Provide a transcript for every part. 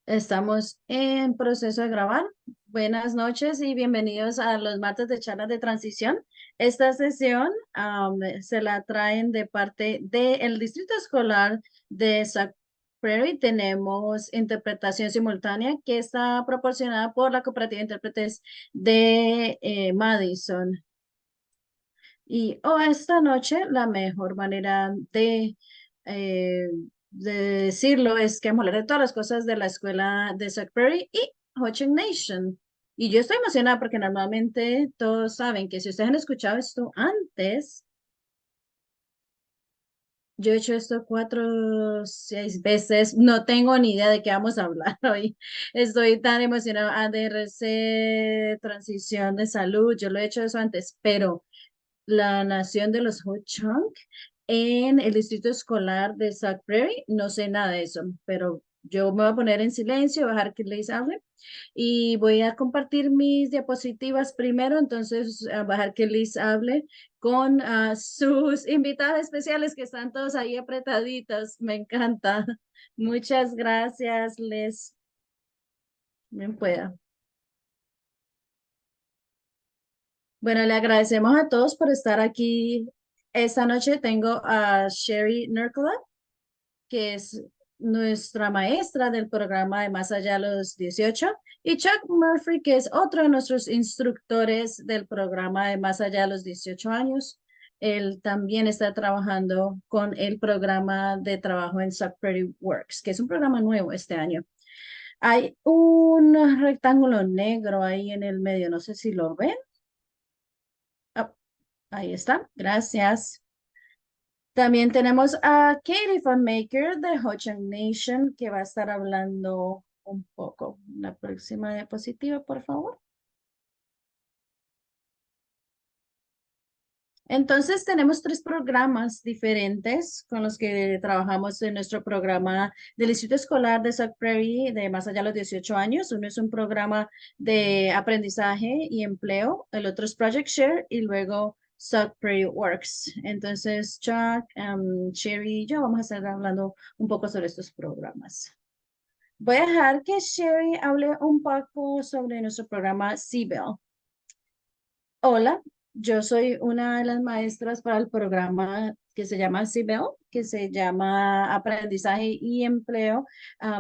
Estamos en proceso de grabar. Buenas noches y bienvenidos a los martes de charlas de transición. Esta sesión se la traen de parte del Distrito Escolar de Sac Prairie. Tenemos interpretación simultánea que está proporcionada por la Cooperativa de Intérpretes de Madison. Y esta noche la mejor manera eh, de decirlo es que vamos a hablar de todas las cosas de la escuela de Sudbury y Ho Chi Minh Nation. Y yo estoy emocionada porque normalmente todos saben que si ustedes han escuchado esto antes, yo he hecho esto 4 o 6 veces, no tengo ni idea de qué vamos a hablar hoy. Estoy tan emocionada. ADRC, transición de salud, yo lo he hecho eso antes, pero la nación de los Ho-Chunk en el distrito escolar de Sac Prairie. No sé nada de eso, pero yo me voy a poner en silencio, voy a dejar que les hable y voy a compartir mis diapositivas primero. Entonces, voy a dejar que Liz hable con sus invitados especiales que están todos ahí apretaditos. Me encanta. Muchas gracias, Liz. Bien pueda. Bueno, le agradecemos a todos por estar aquí. Esta noche tengo a Sherry Nerkola, que es nuestra maestra del programa de Más Allá de los 18, y Chuck Murphy, que es otro de nuestros instructores del programa de Más Allá de los 18 años. Él también está trabajando con el programa de trabajo en Sac Prairie Works, que es un programa nuevo este año. Hay un rectángulo negro ahí en el medio, no sé si lo ven. Ah, ahí está, gracias. También tenemos a Katie Von Maker de Ho Chi Minh Nation que va a estar hablando un poco. La próxima diapositiva, por favor. Entonces, tenemos 3 programas diferentes con los que trabajamos en nuestro programa del Distrito Escolar de Sac Prairie de más allá de los 18 años. Uno es un programa de aprendizaje y empleo, el otro es Project Share y luego Sac Prairie Works. Entonces, Chuck, Sherry y yo vamos a estar hablando un poco sobre estos programas. Voy a dejar que Sherry hable un poco sobre nuestro programa CBEL. Hola, yo soy una de las maestras para el programa que se llama CBEL, que se llama Aprendizaje y Empleo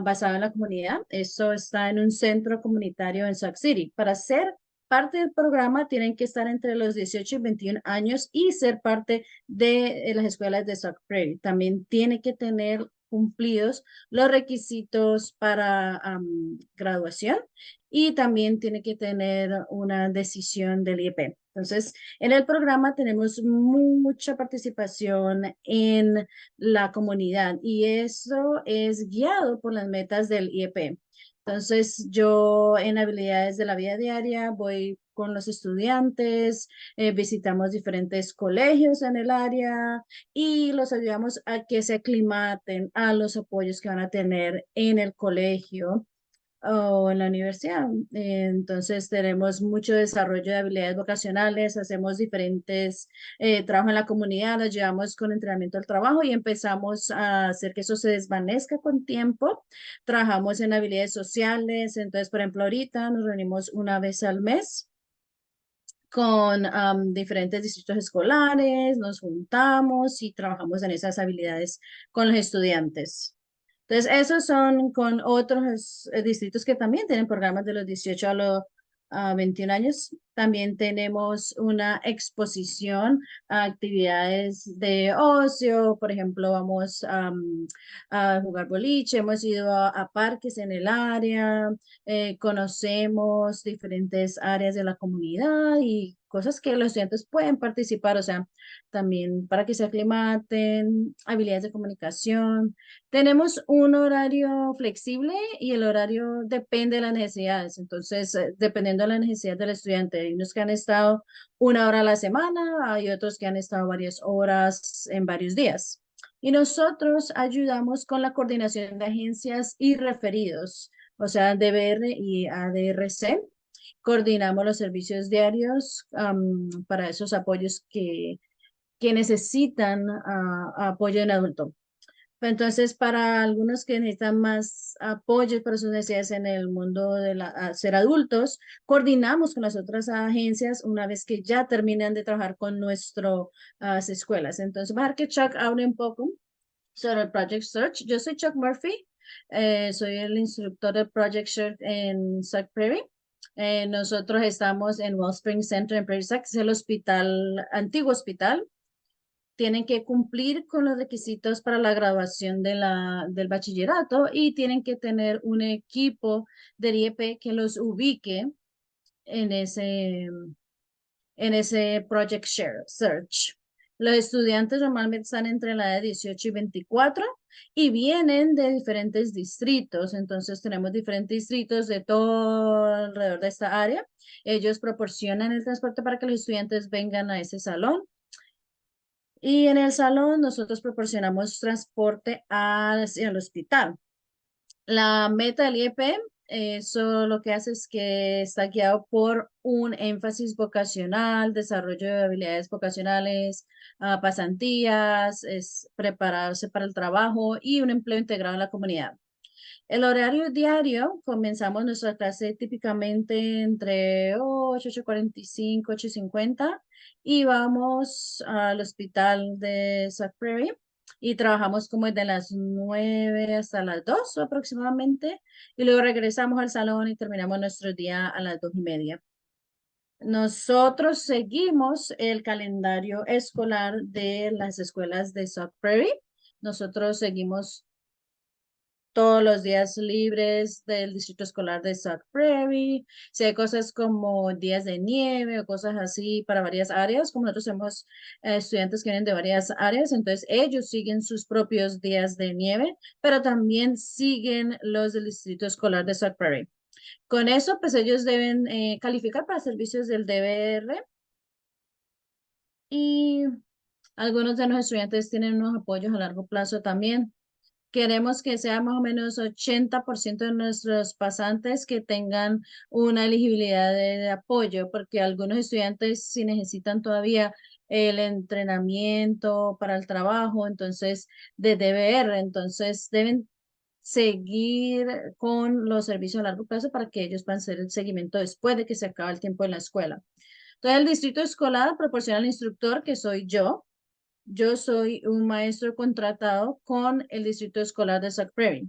basado en la comunidad. Eso está en un centro comunitario en Sauk City. Para ser parte del programa tienen que estar entre los 18 y 21 años y ser parte de las escuelas de Sauk Prairie. También tiene que tener cumplidos los requisitos para graduación y también tiene que tener una decisión del IEP. Entonces, en el programa tenemos mucha participación en la comunidad y eso es guiado por las metas del IEP. Entonces, yo en habilidades de la vida diaria voy con los estudiantes, visitamos diferentes colegios en el área y los ayudamos a que se aclimaten a los apoyos que van a tener en el colegio o en la universidad. Entonces tenemos mucho desarrollo de habilidades vocacionales, hacemos diferentes trabajos en la comunidad, nos llevamos con entrenamiento al trabajo y empezamos a hacer que eso se desvanezca con tiempo. Trabajamos en habilidades sociales, entonces, por ejemplo, ahorita nos reunimos una vez al mes con diferentes distritos escolares, nos juntamos y trabajamos en esas habilidades con los estudiantes. Entonces, esos son con otros distritos que también tienen programas de los 18 a los 21 años. También tenemos una exposición a actividades de ocio. Por ejemplo, vamos a jugar boliche, hemos ido a parques en el área, conocemos diferentes áreas de la comunidad y cosas que los estudiantes pueden participar, o sea, también para que se aclimaten, habilidades de comunicación. Tenemos un horario flexible y el horario depende de las necesidades. Entonces, dependiendo de la necesidad del estudiante, hay unos que han estado 1 hora a la semana, hay otros que han estado varias horas en varios días. Y nosotros ayudamos con la coordinación de agencias y referidos, o sea, DBR y ADRC. Coordinamos los servicios diarios para esos apoyos que necesitan apoyo en adulto. Entonces, para algunos que necesitan más apoyo para sus necesidades en el mundo de ser adultos, coordinamos con las otras agencias una vez que ya terminan de trabajar con nuestras escuelas. Entonces, voy a dejar que Chuck hable un poco sobre el Project Search. Yo soy Chuck Murphy, soy el instructor de Project Search en Sac Prairie. Nosotros estamos en Wellspring Center en Prairie Sac, que es el hospital, antiguo hospital. Tienen que cumplir con los requisitos para la graduación del bachillerato y tienen que tener un equipo del IEP que los ubique en ese Project Search. Los estudiantes normalmente están entre la edad de 18 y 24 y vienen de diferentes distritos. Entonces tenemos diferentes distritos de todo alrededor de esta área. Ellos proporcionan el transporte para que los estudiantes vengan a ese salón. Y en el salón nosotros proporcionamos transporte hacia el hospital. La meta del IEP, eso lo que hace es que está guiado por un énfasis vocacional, desarrollo de habilidades vocacionales, pasantías, es prepararse para el trabajo y un empleo integrado en la comunidad. El horario diario, comenzamos nuestra clase típicamente entre 8:45, 8:50 y vamos al hospital de Sac Prairie y trabajamos como desde las 9 hasta las 2 aproximadamente y luego regresamos al salón y terminamos nuestro día a las 2:30. Nosotros seguimos el calendario escolar de las escuelas de Sac Prairie. Nosotros seguimos todos los días libres del distrito escolar de Sac Prairie. Si hay cosas como días de nieve o cosas así para varias áreas, como nosotros tenemos estudiantes que vienen de varias áreas, entonces ellos siguen sus propios días de nieve, pero también siguen los del distrito escolar de Sac Prairie. Con eso, pues ellos deben calificar para servicios del DBR y algunos de los estudiantes tienen unos apoyos a largo plazo también. Queremos que sea más o menos 80% de nuestros pasantes que tengan una elegibilidad de apoyo, porque algunos estudiantes sí necesitan todavía el entrenamiento para el trabajo, entonces de DBR, entonces deben seguir con los servicios a largo plazo para que ellos puedan hacer el seguimiento después de que se acabe el tiempo en la escuela. Entonces, el distrito escolar proporciona al instructor, que soy yo. Yo soy un maestro contratado con el Distrito Escolar de Sac Prairie.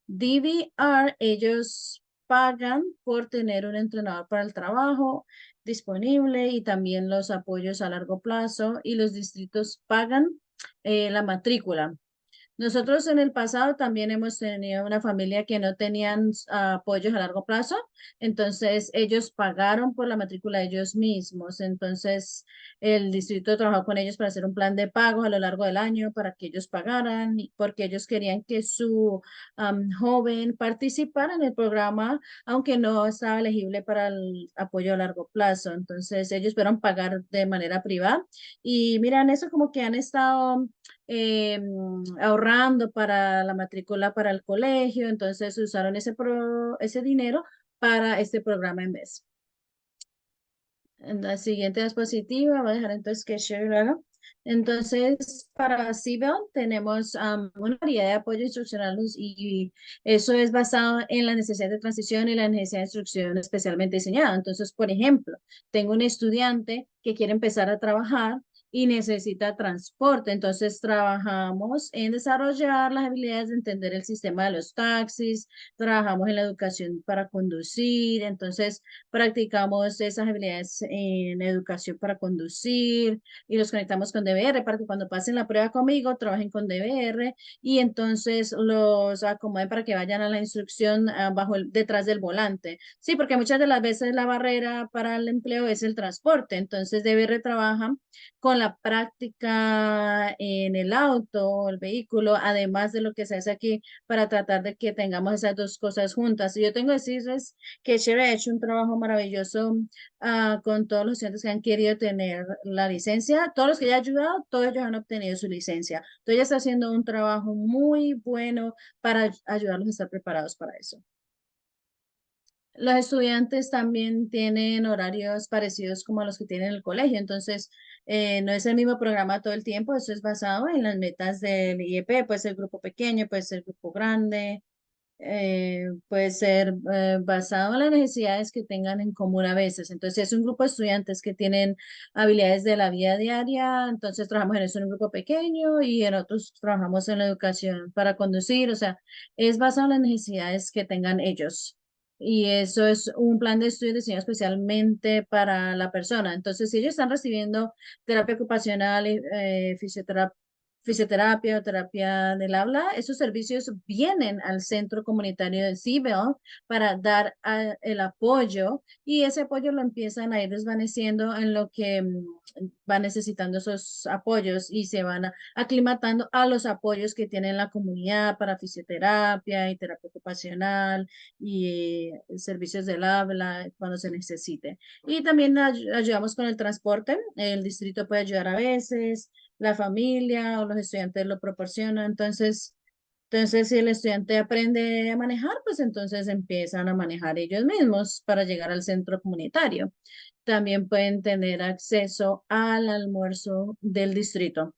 DVR, ellos pagan por tener un entrenador para el trabajo disponible y también los apoyos a largo plazo y los distritos pagan la matrícula. Nosotros en el pasado también hemos tenido una familia que no tenían apoyos a largo plazo, entonces ellos pagaron por la matrícula de ellos mismos, entonces el distrito trabajó con ellos para hacer un plan de pago a lo largo del año para que ellos pagaran, porque ellos querían que su joven participara en el programa, aunque no estaba elegible para el apoyo a largo plazo, entonces ellos pudieron pagar de manera privada y miran eso como que han estado ahorrando para la matrícula para el colegio, entonces usaron ese dinero para este programa en vez. En la siguiente diapositiva, voy a dejar entonces que Sherry lo haga. Entonces, para CBEL tenemos una variedad de apoyos instruccionales y eso es basado en la necesidad de transición y la necesidad de instrucción especialmente diseñada. Entonces, por ejemplo, tengo un estudiante que quiere empezar a trabajar y necesita transporte. Entonces, trabajamos en desarrollar las habilidades de entender el sistema de los taxis, trabajamos en la educación para conducir, entonces practicamos esas habilidades en educación para conducir y los conectamos con DBR para que cuando pasen la prueba conmigo trabajen con DBR y entonces los acomoden para que vayan a la instrucción detrás del volante. Sí, porque muchas de las veces la barrera para el empleo es el transporte, entonces DBR trabaja con la práctica en el auto, el vehículo, además de lo que se hace aquí para tratar de que tengamos esas dos cosas juntas. Y yo tengo que decirles que Sherry ha hecho un trabajo maravilloso con todos los estudiantes que han querido tener la licencia. Todos los que ella ha ayudado, todos ellos han obtenido su licencia. Entonces ella está haciendo un trabajo muy bueno para ayudarlos a estar preparados para eso. Los estudiantes también tienen horarios parecidos como a los que tienen el colegio, entonces no es el mismo programa todo el tiempo, eso es basado en las metas del IEP, puede ser grupo pequeño, puede ser grupo grande, puede ser basado en las necesidades que tengan en común a veces. Entonces, si es un grupo de estudiantes que tienen habilidades de la vida diaria, entonces trabajamos en eso en un grupo pequeño y en otros trabajamos en la educación para conducir, o sea, es basado en las necesidades que tengan ellos. Y eso es un plan de estudio diseñado especialmente para la persona. Entonces, si ellos están recibiendo terapia ocupacional, fisioterapia o terapia del habla, esos servicios vienen al centro comunitario de Seabell para dar el apoyo y ese apoyo lo empiezan a ir desvaneciendo en lo que van necesitando esos apoyos y se van aclimatando a los apoyos que tiene la comunidad para fisioterapia y terapia ocupacional y servicios del habla cuando se necesite. Y también ayudamos con el transporte. El distrito puede ayudar a veces, la familia o los estudiantes lo proporcionan. Entonces, si el estudiante aprende a manejar, pues entonces empiezan a manejar ellos mismos para llegar al centro comunitario. También pueden tener acceso al almuerzo del distrito.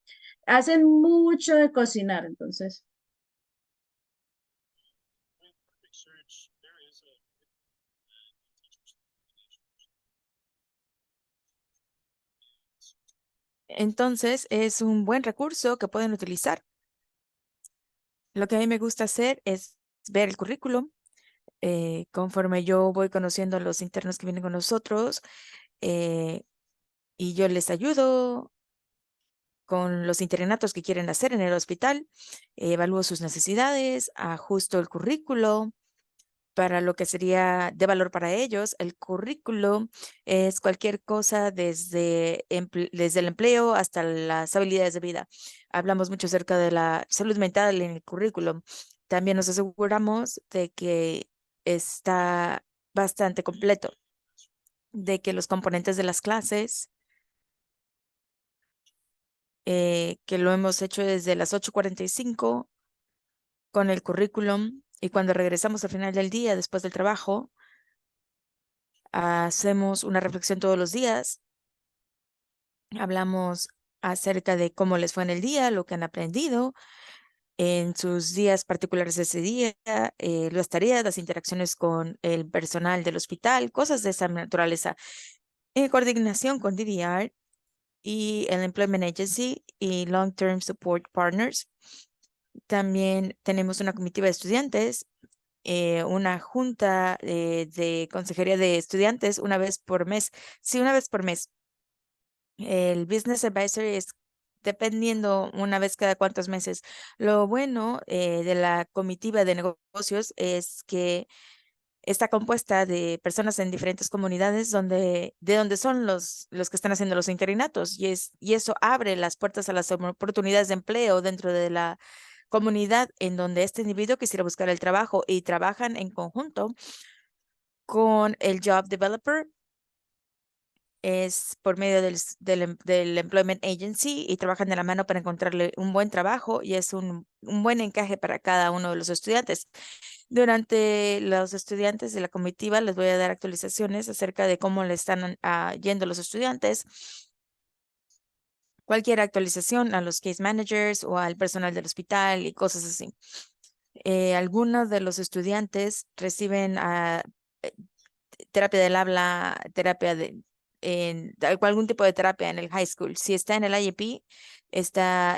Hacen mucho de cocinar, entonces. Entonces, es un buen recurso que pueden utilizar. Lo que a mí me gusta hacer es ver el currículum. Conforme yo voy conociendo a los internos que vienen con nosotros, eh, y yo les ayudo con los internatos que quieren hacer en el hospital, evalúo sus necesidades, ajusto el currículo para lo que sería de valor para ellos. El currículo es cualquier cosa desde el empleo hasta las habilidades de vida. Hablamos mucho acerca de la salud mental en el currículum. También nos aseguramos de que está bastante completo, de que los componentes de las clases, que lo hemos hecho desde las 8:45 con el currículum, y cuando regresamos al final del día, después del trabajo, hacemos una reflexión todos los días. Hablamos acerca de cómo les fue en el día, lo que han aprendido en sus días particulares de ese día, las tareas, las interacciones con el personal del hospital, cosas de esa naturaleza. En coordinación con DDR y el Employment Agency y Long Term Support Partners. También tenemos una comitiva de estudiantes, una junta de consejería de estudiantes una vez por mes. Sí, una vez por mes. El Business Advisor es dependiendo una vez cada cuantos meses. Lo bueno de la comitiva de negocios es que está compuesta de personas en diferentes comunidades de donde son los que están haciendo los interinatos, y eso abre las puertas a las oportunidades de empleo dentro de la comunidad en donde este individuo quisiera buscar el trabajo, y trabajan en conjunto con el Job Developer. Es por medio del Employment Agency, y trabajan de la mano para encontrarle un buen trabajo, y es un buen encaje para cada uno de los estudiantes. Durante los estudiantes de la comitiva les voy a dar actualizaciones acerca de cómo le están yendo los estudiantes. Cualquier actualización a los case managers o al personal del hospital y cosas así. Algunos de los estudiantes reciben eh, terapia del habla, algún tipo de terapia en el high school. Si está en el IEP, está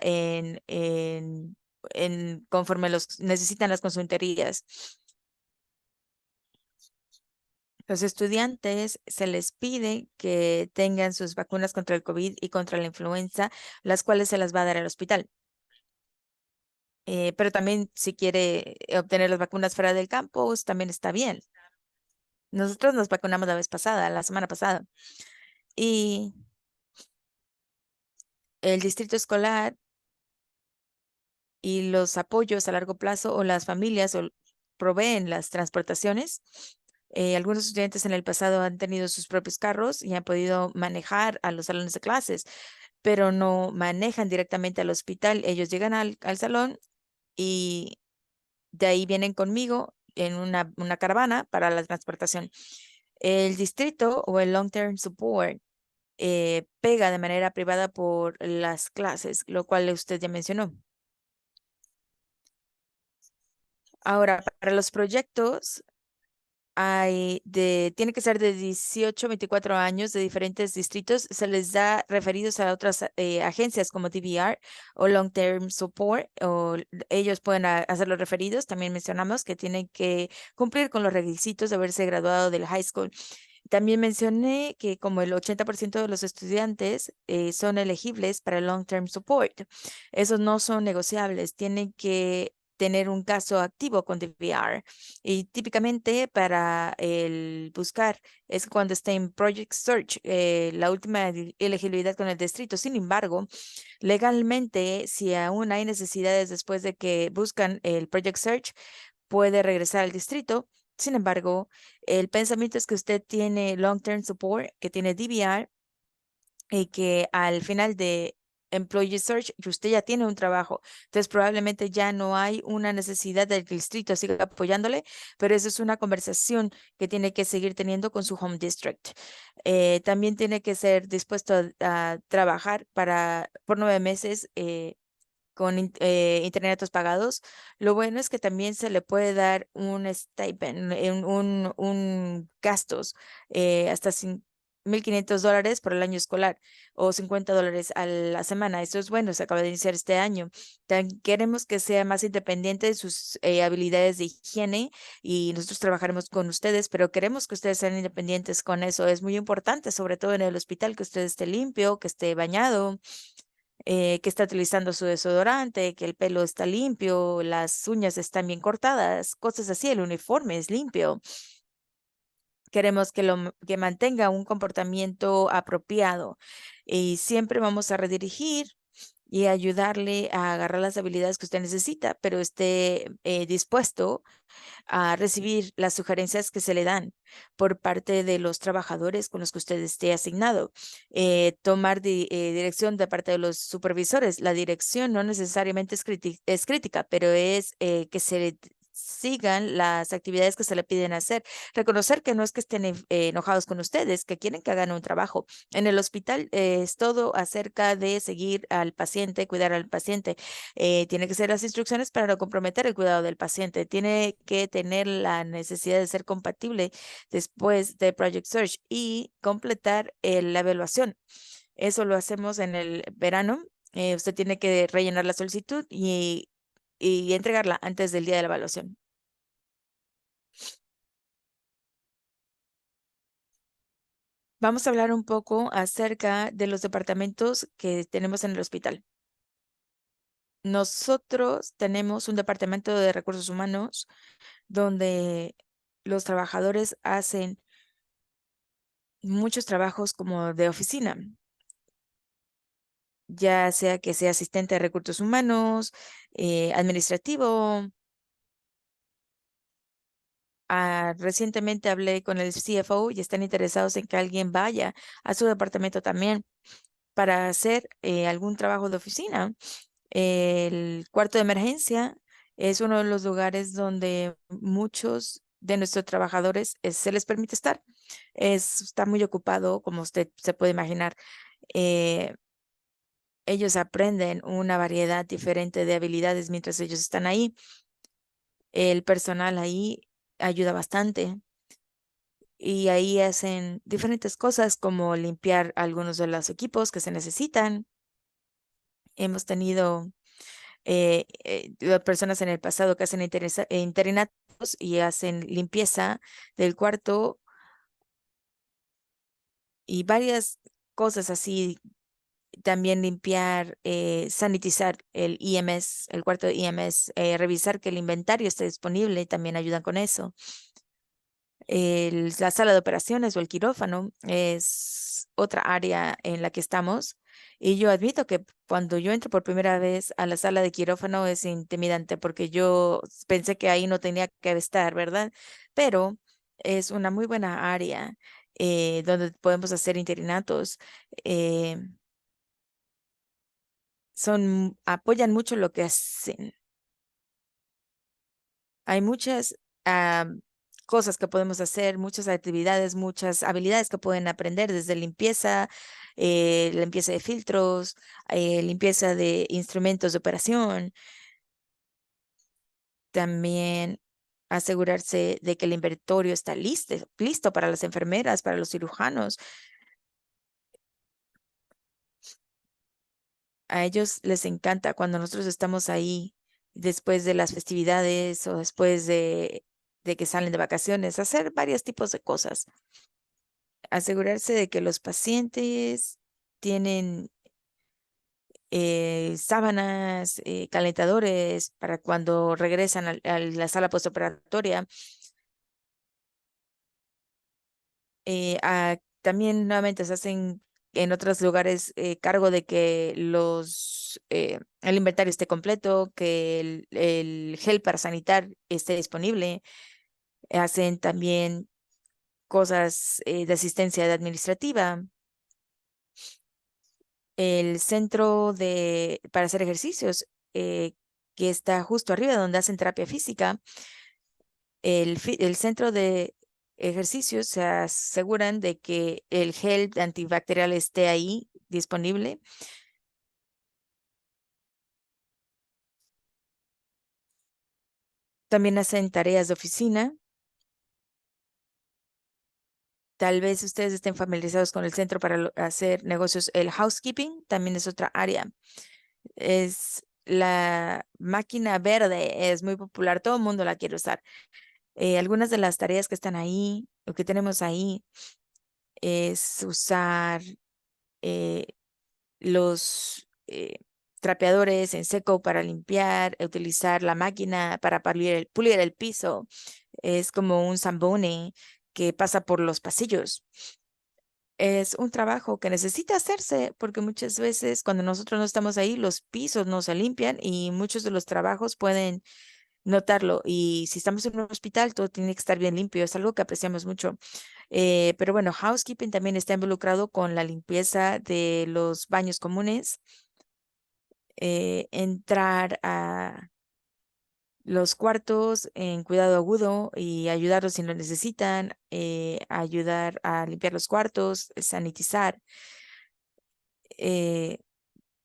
conforme los necesitan las consultorías. Los estudiantes se les pide que tengan sus vacunas contra el COVID y contra la influenza, las cuales se las va a dar al hospital. Pero también si quiere obtener las vacunas fuera del campus, también está bien. Nosotros nos vacunamos la semana pasada. Y el distrito escolar y los apoyos a largo plazo, o las familias proveen las transportaciones. Algunos estudiantes en el pasado han tenido sus propios carros y han podido manejar a los salones de clases, pero no manejan directamente al hospital. Ellos llegan al salón y de ahí vienen conmigo en una caravana para la transportación. El distrito o el long-term support pega de manera privada por las clases, lo cual usted ya mencionó. Ahora, para los proyectos, tiene que ser de 18 a 24 años de diferentes distritos. Se les da referidos a otras agencias como DVR o Long Term Support, o ellos pueden hacer los referidos. También mencionamos que tienen que cumplir con los requisitos de haberse graduado del high school. También mencioné que como el 80% de los estudiantes son elegibles para el Long Term Support. Esos no son negociables. Tienen que tener un caso activo con DVR. Y típicamente para el buscar es cuando esté en Project Search, la última elegibilidad con el distrito. Sin embargo, legalmente, si aún hay necesidades después de que buscan el Project Search, puede regresar al distrito. Sin embargo, el pensamiento es que usted tiene Long Term Support, que tiene DVR, y que al final de Employee Search usted ya tiene un trabajo. Entonces probablemente ya no hay una necesidad del que el distrito siga apoyándole, pero eso es una conversación que tiene que seguir teniendo con su home district. También tiene que ser dispuesto a trabajar por 9 meses. Con interinatos pagados. Lo bueno es que también se le puede dar un stipend, un gastos hasta $1,500 por el año escolar o $50 a la semana. Eso es bueno, se acaba de iniciar este año. Queremos que sea más independiente de sus habilidades de higiene y nosotros trabajaremos con ustedes, pero queremos que ustedes sean independientes con eso. Es muy importante, sobre todo en el hospital, que usted esté limpio, que esté bañado, que está utilizando su desodorante, que el pelo está limpio, las uñas están bien cortadas, cosas así, el uniforme es limpio. Queremos que mantenga un comportamiento apropiado y siempre vamos a redirigir y ayudarle a agarrar las habilidades que usted necesita, pero esté dispuesto a recibir las sugerencias que se le dan por parte de los trabajadores con los que usted esté asignado. Tomar dirección de parte de los supervisores. La dirección no necesariamente es crítica, pero es que se sigan las actividades que se le piden hacer. Reconocer que no es que estén enojados con ustedes, que quieren que hagan un trabajo. En el hospital es todo acerca de seguir al paciente, cuidar al paciente. Tiene que ser las instrucciones para no comprometer el cuidado del paciente. Tiene que tener la necesidad de ser compatible después de Project Search y completar la evaluación. Eso lo hacemos en el verano. Usted tiene que rellenar la solicitud y entregarla antes del día de la evaluación. Vamos a hablar un poco acerca de los departamentos que tenemos en el hospital. Nosotros tenemos un departamento de recursos humanos donde los trabajadores hacen muchos trabajos como de oficina, ya sea que sea asistente de recursos humanos, administrativo. Recientemente hablé con el CFO y están interesados en que alguien vaya a su departamento también para hacer algún trabajo de oficina. El cuarto de emergencia es uno de los lugares donde muchos de nuestros trabajadores se les permite estar. Está muy ocupado, como usted se puede imaginar. Eh, Ellos aprenden una variedad diferente de habilidades mientras ellos están ahí. El personal ahí ayuda bastante y ahí hacen diferentes cosas como limpiar algunos de los equipos que se necesitan. Hemos tenido personas en el pasado que hacen interinatos y hacen limpieza del cuarto y varias cosas así. También limpiar, sanitizar el IMS, el cuarto de IMS, revisar que el inventario esté disponible, también ayudan con eso. La sala de operaciones o el quirófano es otra área en la que estamos. Y yo admito que cuando yo entro por primera vez a la sala de quirófano es intimidante porque yo pensé que ahí no tenía que estar, ¿verdad? Pero es una muy buena área donde podemos hacer interinatos. eh, apoyan mucho lo que hacen. Hay muchas cosas que podemos hacer, muchas actividades, muchas habilidades que pueden aprender, desde limpieza de filtros, limpieza de instrumentos de operación, también asegurarse de que el inventario está listo para las enfermeras, para los cirujanos. A ellos les encanta cuando nosotros estamos ahí después de las festividades o después de que salen de vacaciones, hacer varios tipos de cosas. Asegurarse de que los pacientes tienen sábanas, calentadores para cuando regresan a la sala postoperatoria. También nuevamente se hacen en otros lugares cargo de que el inventario esté completo, que el gel para sanitar esté disponible. Hacen también cosas de asistencia administrativa. El centro para hacer ejercicios, que está justo arriba donde hacen terapia física. El centro de ejercicios se aseguran de que el gel antibacterial esté ahí disponible. También hacen tareas de oficina. Tal vez ustedes estén familiarizados con el centro para hacer negocios. El housekeeping también es otra área. Es la máquina verde, es muy popular, todo el mundo la quiere usar. Algunas de las tareas que están ahí, o que tenemos ahí, es usar eh, los trapeadores en seco para limpiar, utilizar la máquina para pulir el piso. Es como un zambone que pasa por los pasillos. Es un trabajo que necesita hacerse porque muchas veces cuando nosotros no estamos ahí, los pisos no se limpian y muchos de los trabajos pueden notarlo. Y si estamos en un hospital, todo tiene que estar bien limpio. Es algo que apreciamos mucho. Pero bueno, housekeeping también está involucrado con la limpieza de los baños comunes, entrar a los cuartos en cuidado agudo y ayudarlos si lo necesitan, ayudar a limpiar los cuartos, sanitizar, eh,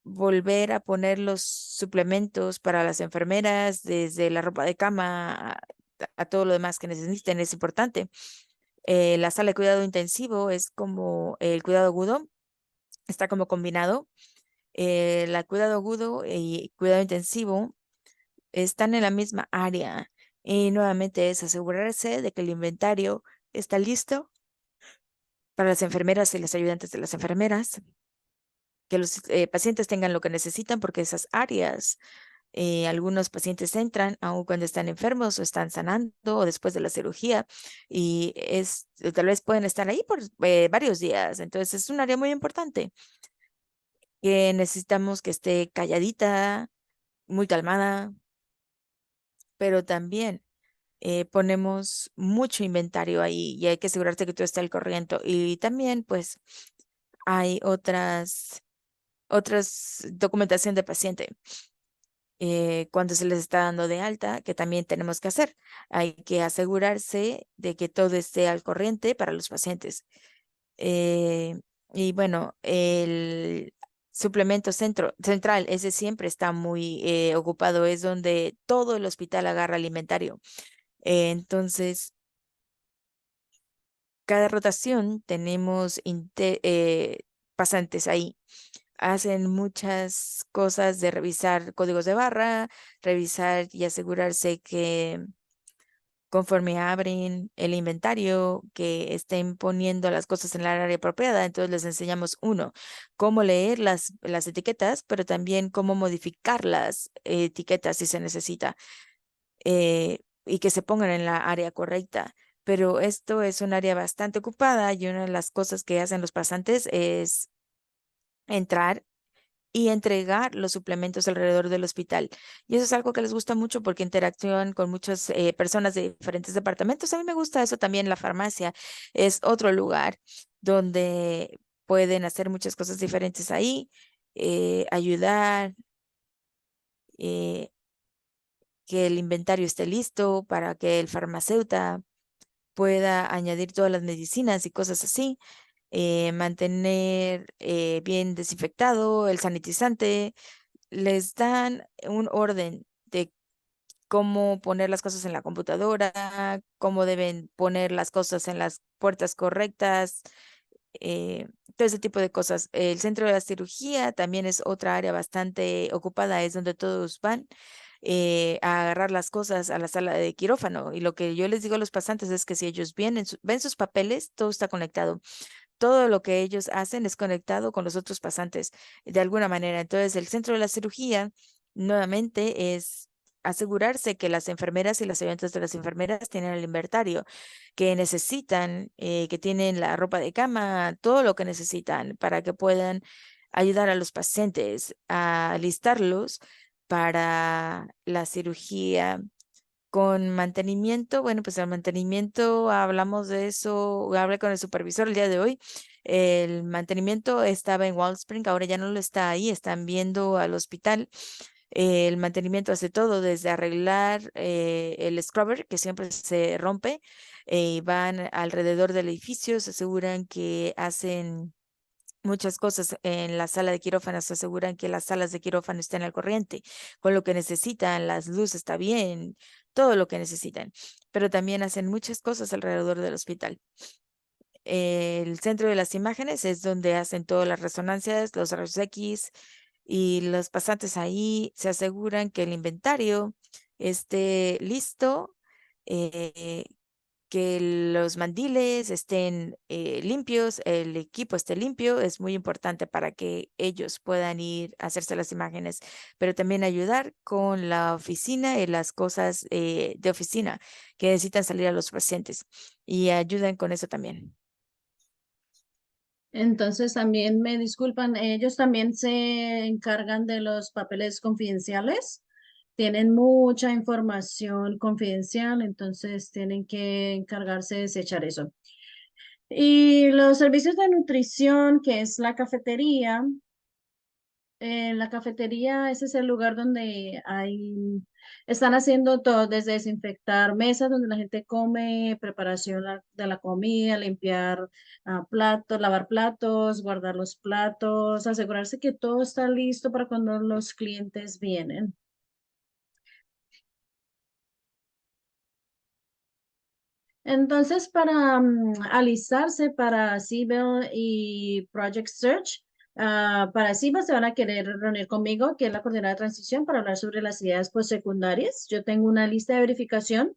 volver a poner los suplementos para las enfermeras, desde la ropa de cama a todo lo demás que necesiten, es importante. La sala de cuidado intensivo es como el cuidado agudo, está como combinado. La cuidado agudo y cuidado intensivo están en la misma área. Y nuevamente es asegurarse de que el inventario está listo para las enfermeras y las ayudantes de las enfermeras, que los pacientes tengan lo que necesitan, porque esas áreas, algunos pacientes entran aun cuando están enfermos o están sanando o después de la cirugía y tal vez pueden estar ahí por varios días. Entonces es un área muy importante que necesitamos que esté calladita, muy calmada, pero también ponemos mucho inventario ahí y hay que asegurarse que todo está al corriente. Y también, pues, hay otras documentación de paciente cuando se les está dando de alta, que también tenemos que hacer. Hay que asegurarse de que todo esté al corriente para los pacientes. Eh, y bueno, el suplemento central, ese siempre está muy ocupado, es donde todo el hospital agarra alimentario. Entonces, cada rotación tenemos pasantes ahí. Hacen muchas cosas de revisar códigos de barra, revisar y asegurarse que conforme abren el inventario, que estén poniendo las cosas en la área apropiada. Entonces les enseñamos, uno, cómo leer las etiquetas, pero también cómo modificar las etiquetas si se necesita, y que se pongan en la área correcta. Pero esto es un área bastante ocupada y una de las cosas que hacen los pasantes es entrar y entregar los suplementos alrededor del hospital. Y eso es algo que les gusta mucho porque interactúan con muchas personas de diferentes departamentos. A mí me gusta eso también. La farmacia es otro lugar donde pueden hacer muchas cosas diferentes ahí, ayudar, eh, que el inventario esté listo para que el farmacéutico pueda añadir todas las medicinas y cosas así. Mantener bien desinfectado el sanitizante. Les dan un orden de cómo poner las cosas en la computadora, cómo deben poner las cosas en las puertas correctas, todo ese tipo de cosas. El centro de la cirugía también es otra área bastante ocupada, es donde todos van a agarrar las cosas a la sala de quirófano. Y lo que yo les digo a los pasantes es que si ellos vienen, ven sus papeles, todo está conectado. Todo lo que ellos hacen es conectado con los otros pasantes de alguna manera. Entonces, el centro de la cirugía nuevamente es asegurarse que las enfermeras y las ayudantes de las enfermeras tienen el inventario que necesitan, que tienen la ropa de cama, todo lo que necesitan para que puedan ayudar a los pacientes a alistarlos para la cirugía con mantenimiento. Bueno, pues el mantenimiento, hablamos de eso, hablé con el supervisor el día de hoy. El mantenimiento estaba en Wellspring, ahora ya no lo está ahí, están viendo al hospital. El mantenimiento hace todo, desde arreglar el scrubber, que siempre se rompe, van alrededor del edificio, se aseguran que hacen muchas cosas en la sala de quirófano, se aseguran que las salas de quirófano estén al corriente con lo que necesitan, las luces está bien, todo lo que necesitan, pero también hacen muchas cosas alrededor del hospital. El centro de las imágenes es donde hacen todas las resonancias, los rayos X, y los pasantes ahí se aseguran que el inventario esté listo, eh, que los mandiles estén limpios, el equipo esté limpio, es muy importante para que ellos puedan ir a hacerse las imágenes, pero también ayudar con la oficina y las cosas de oficina que necesitan salir a los pacientes y ayudan con eso también. Entonces también me disculpan, ellos también se encargan de los papeles confidenciales. Tienen mucha información confidencial, entonces tienen que encargarse de desechar eso. Y los servicios de nutrición, que es la cafetería. En la cafetería, ese es el lugar donde están haciendo todo, desde desinfectar mesas donde la gente come, preparación de la comida, limpiar platos, lavar platos, guardar los platos, asegurarse que todo está listo para cuando los clientes vienen. Entonces, para alistarse para Civil y Project Search, para Civil se van a querer reunir conmigo, que es la coordinadora de transición, para hablar sobre las ideas postsecundarias. Yo tengo una lista de verificación.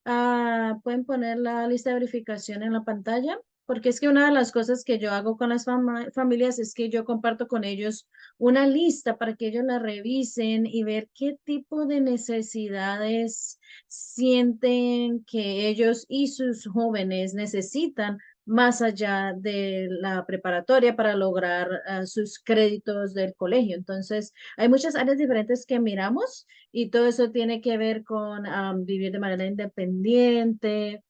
Pueden poner la lista de verificación en la pantalla, porque es que una de las cosas que yo hago con las familias es que yo comparto con ellos una lista para que ellos la revisen y ver qué tipo de necesidades sienten que ellos y sus jóvenes necesitan más allá de la preparatoria para lograr sus créditos del colegio. Entonces, hay muchas áreas diferentes que miramos y todo eso tiene que ver con vivir de manera independiente,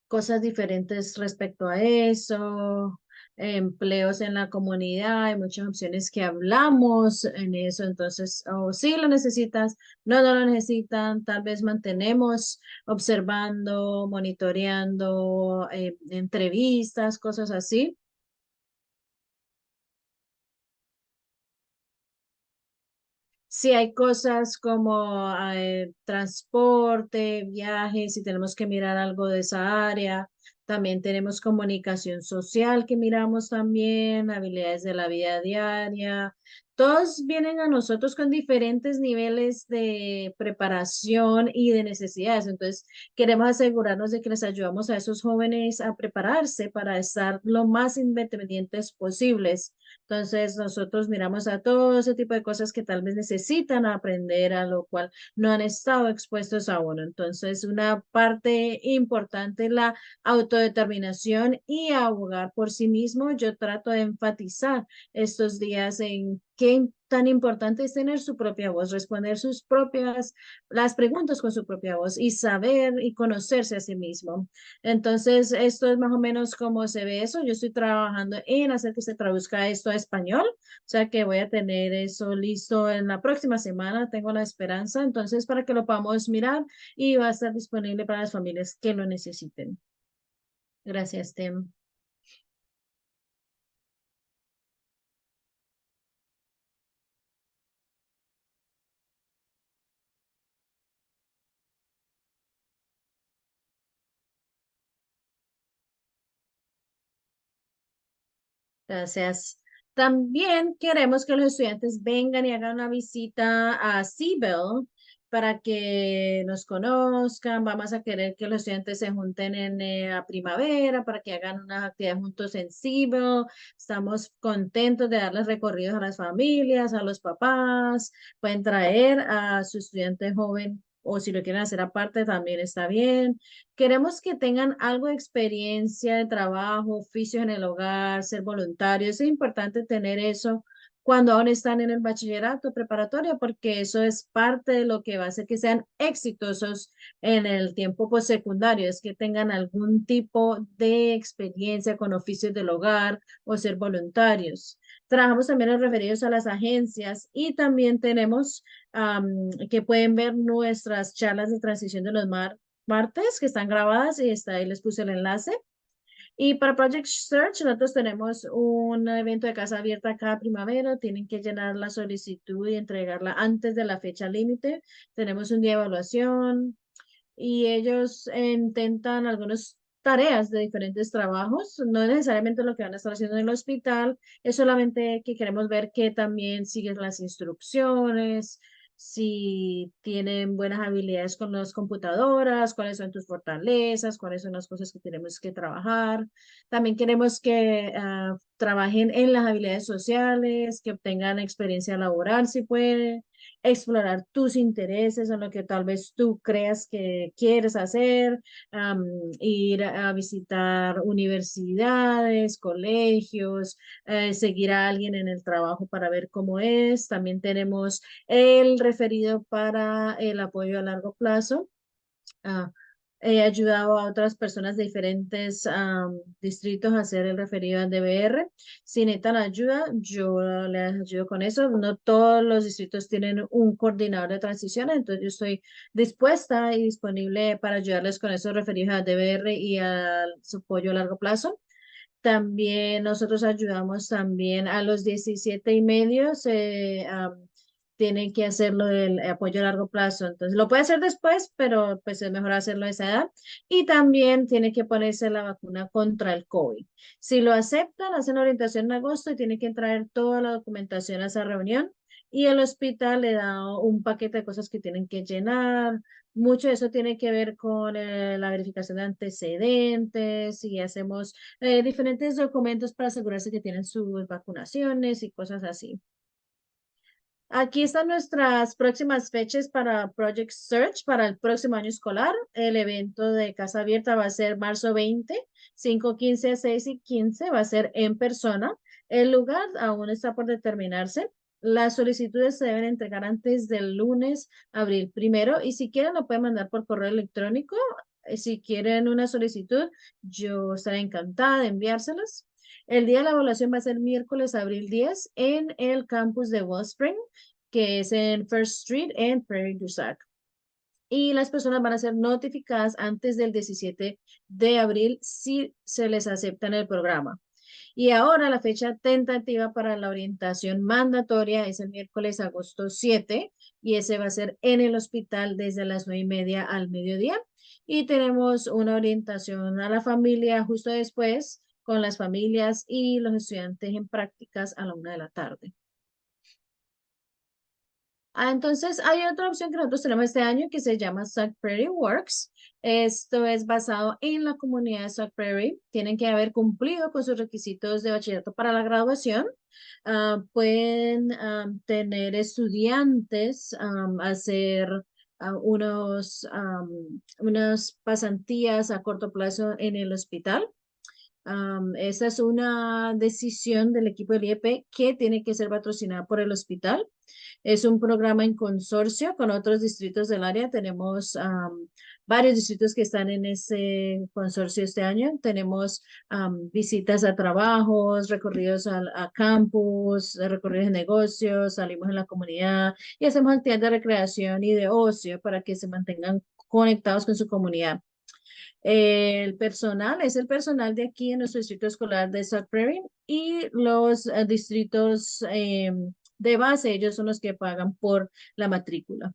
cosas diferentes respecto a eso, empleos en la comunidad, hay muchas opciones que hablamos en eso, entonces, o sí lo necesitas, no lo necesitan, tal vez mantenemos observando, monitoreando, entrevistas, cosas así. Si hay cosas como transporte, viajes, si tenemos que mirar algo de esa área. También tenemos comunicación social que miramos también, habilidades de la vida diaria. Todos vienen a nosotros con diferentes niveles de preparación y de necesidades. Entonces, queremos asegurarnos de que les ayudamos a esos jóvenes a prepararse para estar lo más independientes posibles. Entonces, nosotros miramos a todo ese tipo de cosas que tal vez necesitan aprender, a lo cual no han estado expuestos aún. Entonces, una parte importante es la autodeterminación y abogar por sí mismo. Yo trato de enfatizar estos días en qué tan importante es tener su propia voz, responder las preguntas con su propia voz y saber y conocerse a sí mismo. Entonces, esto es más o menos cómo se ve eso. Yo estoy trabajando en hacer que se traduzca esto a español, o sea que voy a tener eso listo en la próxima semana, tengo la esperanza, entonces para que lo podamos mirar y va a estar disponible para las familias que lo necesiten. Gracias, Tim. Gracias. También queremos que los estudiantes vengan y hagan una visita a Seabell para que nos conozcan. Vamos a querer que los estudiantes se junten en la primavera para que hagan unas actividades juntos en Seabell. Estamos contentos de darles recorridos a las familias, a los papás. Pueden traer a su estudiante joven o si lo quieren hacer aparte también está bien. Queremos que tengan algo de experiencia de trabajo, oficios en el hogar, ser voluntarios. Es importante tener eso cuando aún están en el bachillerato preparatorio, porque eso es parte de lo que va a hacer que sean exitosos en el tiempo postsecundario, es que tengan algún tipo de experiencia con oficios del hogar o ser voluntarios. Trabajamos también en referidos a las agencias y también tenemos que pueden ver nuestras charlas de transición de los martes que están grabadas y está ahí les puse el enlace. Y para Project Search, nosotros tenemos un evento de casa abierta cada primavera. Tienen que llenar la solicitud y entregarla antes de la fecha límite. Tenemos un día de evaluación y ellos intentan algunas tareas de diferentes trabajos. No necesariamente lo que van a estar haciendo en el hospital, es solamente que queremos ver que también siguen las instrucciones, si tienen buenas habilidades con las computadoras, cuáles son tus fortalezas, cuáles son las cosas que tenemos que trabajar. También queremos que trabajen en las habilidades sociales, que obtengan experiencia laboral si pueden, explorar tus intereses en lo que tal vez tú creas que quieres hacer, am, ir a visitar universidades, colegios, seguir a alguien en el trabajo para ver cómo es. También tenemos el referido para el apoyo a largo plazo. Ah, He ayudado a otras personas de diferentes distritos a hacer el referido al DBR. Si necesitan ayuda, yo les ayudo con eso. No todos los distritos tienen un coordinador de transición, entonces yo estoy dispuesta y disponible para ayudarles con esos referidos al DBR y al su apoyo a largo plazo. También nosotros ayudamos también a los 17 y medio, tienen que hacerlo del apoyo a largo plazo. Entonces, lo puede hacer después, pero pues es mejor hacerlo a esa edad. Y también tiene que ponerse la vacuna contra el COVID. Si lo aceptan, hacen orientación en agosto y tienen que traer toda la documentación a esa reunión. Y el hospital le da un paquete de cosas que tienen que llenar. Mucho de eso tiene que ver con la verificación de antecedentes y hacemos diferentes documentos para asegurarse que tienen sus vacunaciones y cosas así. Aquí están nuestras próximas fechas para Project Search para el próximo año escolar. El evento de Casa Abierta va a ser marzo 20, 5, 15, 6 y 15. Va a ser en persona. El lugar aún está por determinarse. Las solicitudes se deben entregar antes del lunes, abril 1 y si quieren lo pueden mandar por correo electrónico. Si quieren una solicitud, yo estaré encantada de enviárselas. El día de la evaluación va a ser miércoles, abril 10, en el campus de Wellspring, que es en First Street en Prairie du Sac. Y las personas van a ser notificadas antes del 17 de abril si se les acepta en el programa. Y ahora la fecha tentativa para la orientación mandatoria es el miércoles agosto 7 y ese va a ser en el hospital desde las 9:30 al mediodía. Y tenemos una orientación a la familia justo después con las familias y los estudiantes en prácticas a la 1 de la tarde. Entonces, hay otra opción que nosotros tenemos este año que se llama Sauk Prairie Works. Esto es basado en la comunidad de Sauk Prairie. Tienen que haber cumplido con sus requisitos de bachillerato para la graduación. Pueden tener estudiantes hacer unas pasantías a corto plazo en el hospital. Esa es una decisión del equipo del IEP que tiene que ser patrocinada por el hospital. Es un programa en consorcio con otros distritos del área. Tenemos varios distritos que están en ese consorcio este año. Tenemos visitas a trabajos, recorridos a campus, recorridos de negocios, salimos en la comunidad y hacemos actividades de recreación y de ocio para que se mantengan conectados con su comunidad. El personal es el personal de aquí en nuestro distrito escolar de South Prairie y los distritos de base, ellos son los que pagan por la matrícula.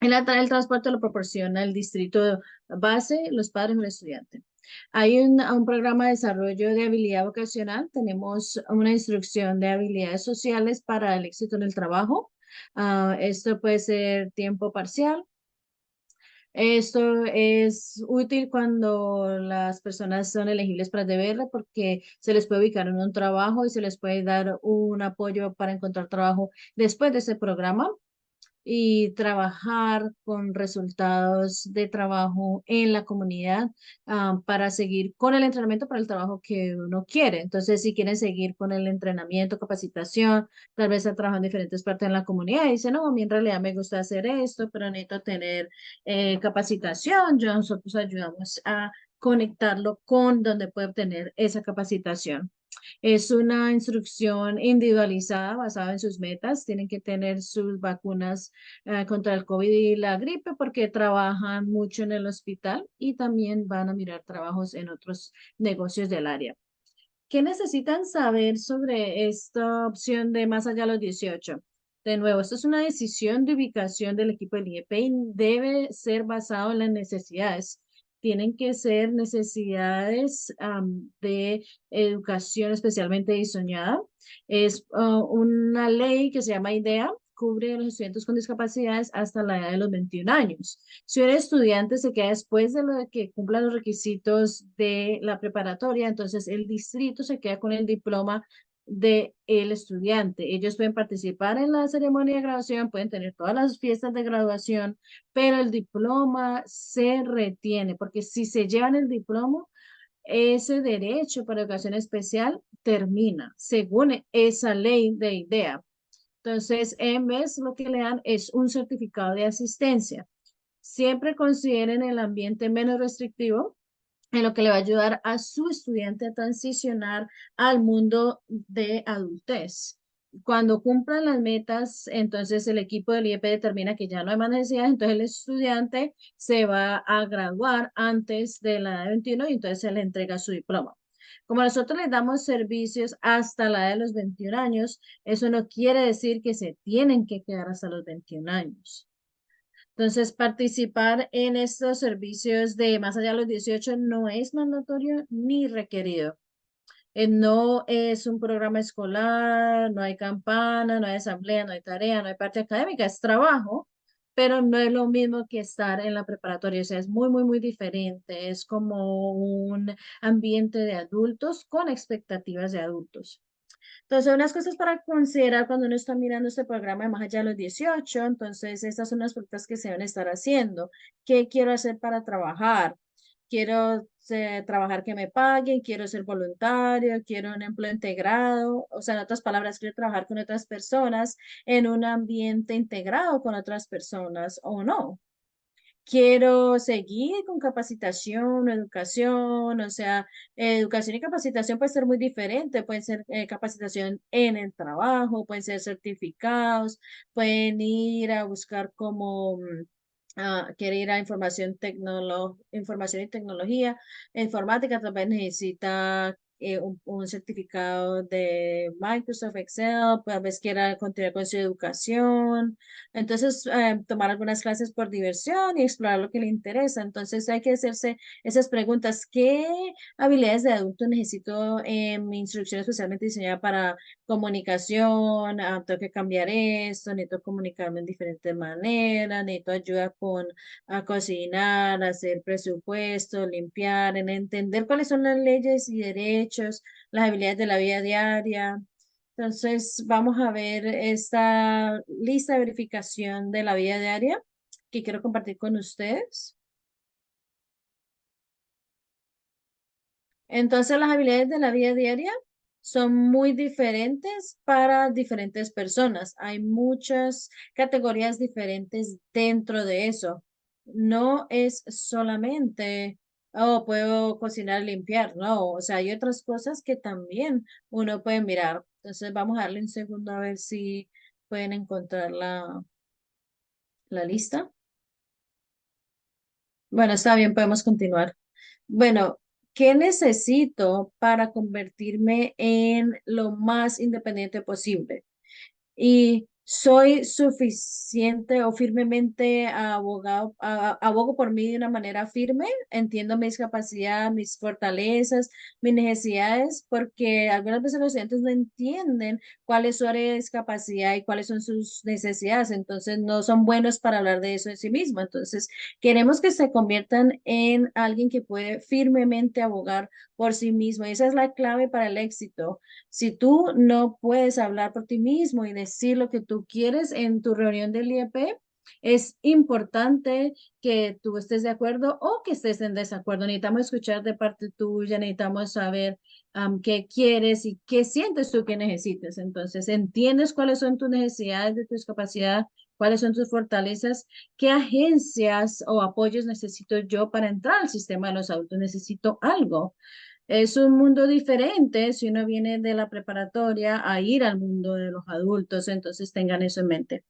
El transporte lo proporciona el distrito base, los padres o el estudiante. Hay un programa de desarrollo de habilidad vocacional. Tenemos una instrucción de habilidades sociales para el éxito en el trabajo. Esto puede ser tiempo parcial. Esto es útil cuando las personas son elegibles para el DBR porque se les puede ubicar en un trabajo y se les puede dar un apoyo para encontrar trabajo después de ese programa y trabajar con resultados de trabajo en la comunidad para seguir con el entrenamiento para el trabajo que uno quiere. Entonces, si quieren seguir con el entrenamiento, capacitación, tal vez a trabajar en diferentes partes de la comunidad y dicen, no, a mí en realidad me gusta hacer esto, pero necesito tener capacitación. Nosotros ayudamos a conectarlo con donde puede obtener esa capacitación. Es una instrucción individualizada basada en sus metas. Tienen que tener sus vacunas contra el COVID y la gripe porque trabajan mucho en el hospital y también van a mirar trabajos en otros negocios del área. ¿Qué necesitan saber sobre esta opción de más allá de los 18? De nuevo, esto es una decisión de ubicación del equipo del IEP y debe ser basado en las necesidades. Tienen que ser necesidades de educación especialmente diseñada. Es una ley que se llama IDEA, cubre a los estudiantes con discapacidades hasta la edad de los 21 años. Si un estudiante se queda después de lo que cumpla los requisitos de la preparatoria, entonces el distrito se queda con el diploma del estudiante. Ellos pueden participar en la ceremonia de graduación, pueden tener todas las fiestas de graduación, pero el diploma se retiene, porque si se llevan el diploma, ese derecho para educación especial termina, según esa ley de IDEA. Entonces, en vez lo que le dan es un certificado de asistencia. Siempre consideren el ambiente menos restrictivo en lo que le va a ayudar a su estudiante a transicionar al mundo de adultez. Cuando cumplan las metas, entonces el equipo del IEP determina que ya no hay más necesidades, entonces el estudiante se va a graduar antes de la edad de 21 y entonces se le entrega su diploma. Como nosotros les damos servicios hasta la edad de los 21 años, eso no quiere decir que se tienen que quedar hasta los 21 años. Entonces, participar en estos servicios de más allá de los 18 no es mandatorio ni requerido. No es un programa escolar, no hay campana, no hay asamblea, no hay tarea, no hay parte académica, es trabajo, pero no es lo mismo que estar en la preparatoria, o sea, es muy, muy, muy diferente. Es como un ambiente de adultos con expectativas de adultos. Entonces, unas cosas para considerar cuando uno está mirando este programa de más allá de los 18, entonces estas son las preguntas que se deben estar haciendo. ¿Qué quiero hacer para trabajar? Quiero trabajar que me paguen, quiero ser voluntario, quiero un empleo integrado, o sea, en otras palabras, quiero trabajar con otras personas en un ambiente integrado con otras personas o no. Quiero seguir con capacitación, educación, o sea, educación y capacitación puede ser muy diferente, puede ser capacitación en el trabajo, pueden ser certificados, pueden ir a buscar como, quiere ir a información y tecnología, informática, tal vez necesita un certificado de Microsoft Excel, tal vez quiera continuar con su educación. Entonces, tomar algunas clases por diversión y explorar lo que le interesa. Entonces, hay que hacerse esas preguntas. ¿Qué habilidades de adulto necesito en mi instrucción especialmente diseñada para comunicación? Tengo que cambiar esto, necesito comunicarme en diferentes maneras, necesito ayuda con a cocinar, hacer presupuesto, limpiar, en entender cuáles son las leyes y derechos, las habilidades de la vida diaria. Entonces, vamos a ver esta lista de verificación de la vida diaria que quiero compartir con ustedes. Entonces, las habilidades de la vida diaria son muy diferentes para diferentes personas. Hay muchas categorías diferentes dentro de eso. No es solamente, oh, puedo cocinar y limpiar, no. O sea, hay otras cosas que también uno puede mirar. Entonces, vamos a darle un segundo a ver si pueden encontrar la lista. Bueno, está bien, podemos continuar. Bueno, ¿qué necesito para convertirme en lo más independiente posible? Y soy suficiente o firmemente abogo por mí de una manera firme, entiendo mis capacidades, mis fortalezas, mis necesidades, porque algunas veces los estudiantes no entienden cuál es su área de discapacidad y cuáles son sus necesidades, entonces no son buenos para hablar de eso en sí mismo. Entonces, queremos que se conviertan en alguien que puede firmemente abogar por sí mismo, y esa es la clave para el éxito. Si tú no puedes hablar por ti mismo y decir lo que tú quieres en tu reunión del IEP, es importante que tú estés de acuerdo o que estés en desacuerdo. Necesitamos escuchar de parte tuya, necesitamos saber qué quieres y qué sientes tú que necesites. Entonces, ¿entiendes cuáles son tus necesidades de tu discapacidad? ¿Cuáles son tus fortalezas? ¿Qué agencias o apoyos necesito yo para entrar al sistema de los adultos? Necesito algo. Es un mundo diferente si uno viene de la preparatoria a ir al mundo de los adultos, entonces tengan eso en mente.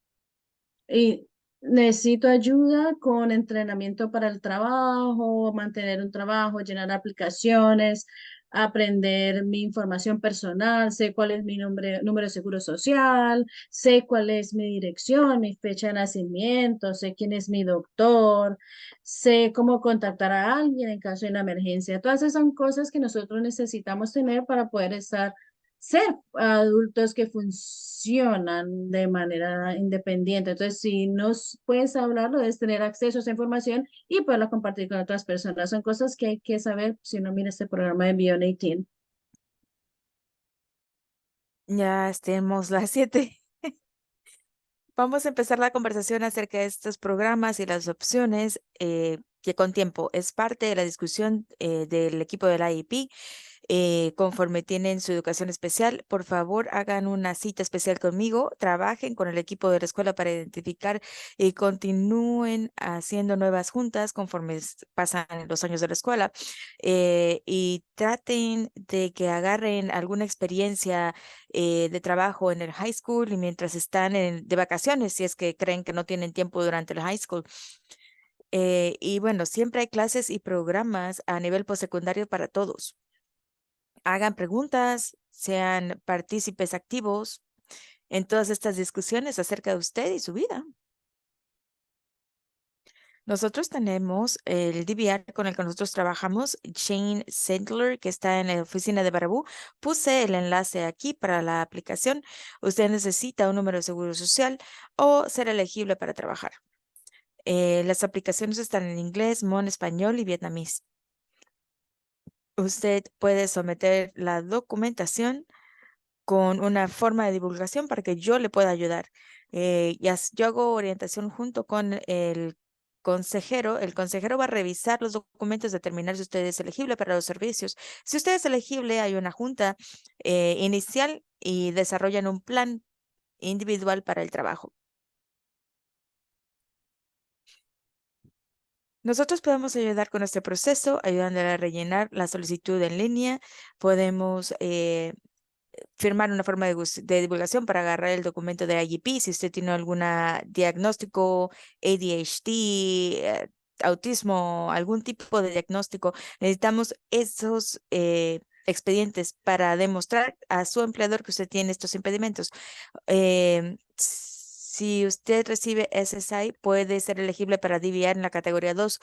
Y necesito ayuda con entrenamiento para el trabajo, mantener un trabajo, llenar aplicaciones, aprender mi información personal, sé cuál es mi número de seguro social, sé cuál es mi dirección, mi fecha de nacimiento, sé quién es mi doctor, sé cómo contactar a alguien en caso de una emergencia. Todas esas son cosas que nosotros necesitamos tener para poder ser adultos que funcionan de manera independiente. Entonces, si no puedes hablarlo, debes tener acceso a esa información y poderla compartir con otras personas. Son cosas que hay que saber si uno mira este programa de Beyond 18. Ya estemos las 7. Vamos a empezar la conversación acerca de estos programas y las opciones que con tiempo es parte de la discusión del equipo del IEP. Conforme tienen su educación especial, por favor hagan una cita especial conmigo, trabajen con el equipo de la escuela para identificar y continúen haciendo nuevas juntas conforme pasan los años de la escuela, y traten de que agarren alguna experiencia de trabajo en el high school y mientras están de vacaciones, si es que creen que no tienen tiempo durante el high school. Y bueno, siempre hay clases y programas a nivel postsecundario para todos. Hagan preguntas, sean partícipes activos en todas estas discusiones acerca de usted y su vida. Nosotros tenemos el DVR con el que nosotros trabajamos, Shane Sandler, que está en la oficina de Baraboo. Puse el enlace aquí para la aplicación. Usted necesita un número de seguro social o ser elegible para trabajar. Las aplicaciones están en inglés, mon, español y vietnamés. Usted puede someter la documentación con una forma de divulgación para que yo le pueda ayudar. Yo hago orientación junto con el consejero. El consejero va a revisar los documentos, determinar si usted es elegible para los servicios. Si usted es elegible, hay una junta inicial y desarrollan un plan individual para el trabajo. Nosotros podemos ayudar con este proceso, ayudándole a rellenar la solicitud en línea. Podemos firmar una forma de divulgación para agarrar el documento de IEP. Si usted tiene algún diagnóstico, ADHD, autismo, algún tipo de diagnóstico, necesitamos esos expedientes para demostrar a su empleador que usted tiene estos impedimentos. Si usted recibe SSI, puede ser elegible para DVR en la categoría 2.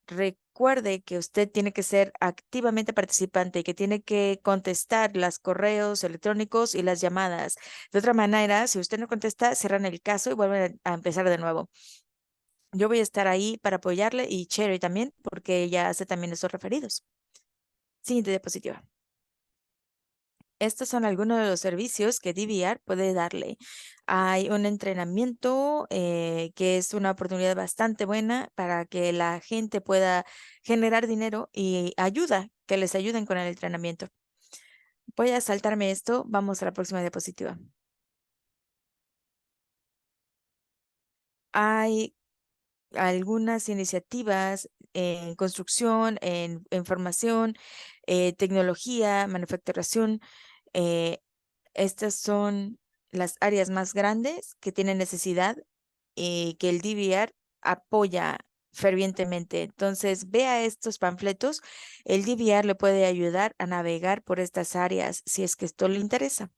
Recuerde que usted tiene que ser activamente participante y que tiene que contestar los correos electrónicos y las llamadas. De otra manera, si usted no contesta, cierran el caso y vuelven a empezar de nuevo. Yo voy a estar ahí para apoyarle y Cherry también, porque ella hace también esos referidos. Siguiente diapositiva. Estos son algunos de los servicios que DVR puede darle. Hay un entrenamiento que es una oportunidad bastante buena para que la gente pueda generar dinero y ayuda que les ayuden con el entrenamiento. Voy a saltarme esto. Vamos a la próxima diapositiva. Hay algunas iniciativas en construcción, en formación, tecnología, manufacturación. eh, Estas son las áreas más grandes que tienen necesidad y que el DVR apoya fervientemente. Entonces, vea estos panfletos. El DVR le puede ayudar a navegar por estas áreas si es que esto le interesa.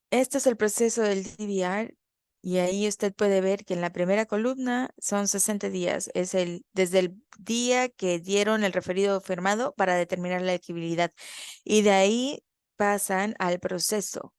Este es el proceso del DVR y ahí usted puede ver que en la primera columna son 60 días. Es desde el día que dieron el referido firmado para determinar la elegibilidad. Y de ahí pasan al proceso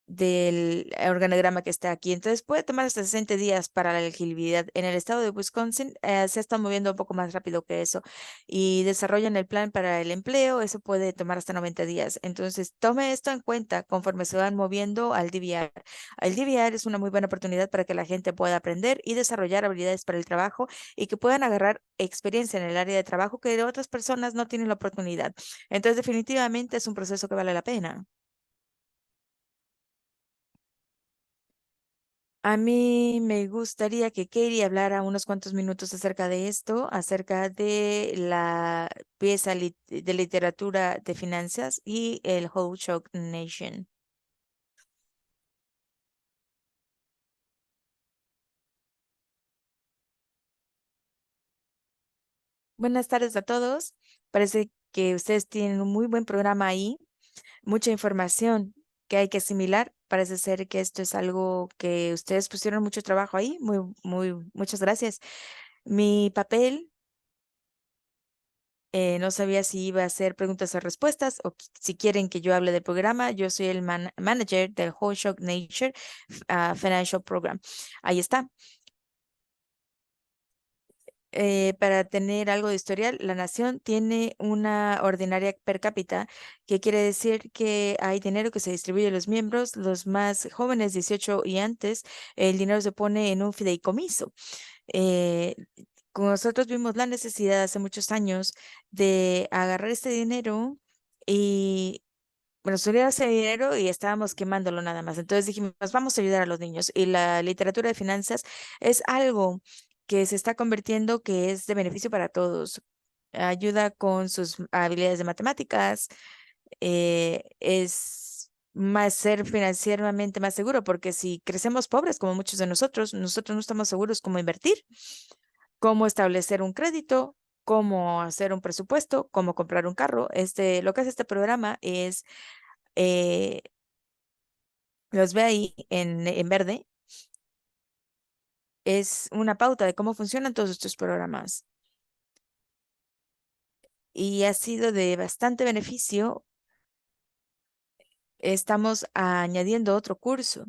del organograma que está aquí. Entonces puede tomar hasta 60 días para la elegibilidad. En el estado de Wisconsin se está moviendo un poco más rápido que eso y desarrollan el plan para el empleo. Eso puede tomar hasta 90 días. Entonces tome esto en cuenta conforme se van moviendo al DVR. El DVR es una muy buena oportunidad para que la gente pueda aprender y desarrollar habilidades para el trabajo y que puedan agarrar experiencia en el área de trabajo que otras personas no tienen la oportunidad. Entonces definitivamente es un proceso que vale la pena. A mí me gustaría que Katie hablara unos cuantos minutos acerca de esto, acerca de la pieza de literatura de finanzas y el Whole Shock Nation. Buenas tardes a todos. Parece que ustedes tienen un muy buen programa ahí, mucha información que hay que asimilar. Parece ser que esto es algo que ustedes pusieron mucho trabajo ahí. Muchas gracias. Mi papel no sabía si iba a hacer preguntas o respuestas o si quieren que yo hable del programa. Yo soy el manager del Whole Shock Nature Financial Program. Ahí está. Para tener algo de historial, la nación tiene una ordinaria per cápita, que quiere decir que hay dinero que se distribuye a los miembros, los más jóvenes, 18 y antes, el dinero se pone en un fideicomiso. Eh, Nosotros vimos la necesidad hace muchos años de agarrar este dinero y, bueno, subir ese dinero y estábamos quemándolo nada más. Entonces dijimos, vamos a ayudar a los niños. Y la literatura de finanzas es algo que se está convirtiendo que es de beneficio para todos. Ayuda con sus habilidades de matemáticas, es más ser financieramente más seguro, porque si crecemos pobres, como muchos de nosotros no estamos seguros cómo invertir, cómo establecer un crédito, cómo hacer un presupuesto, cómo comprar un carro. Lo que hace este programa es, eh, los ve ahí en verde, es una pauta de cómo funcionan todos estos programas. Y ha sido de bastante beneficio. Estamos añadiendo otro curso,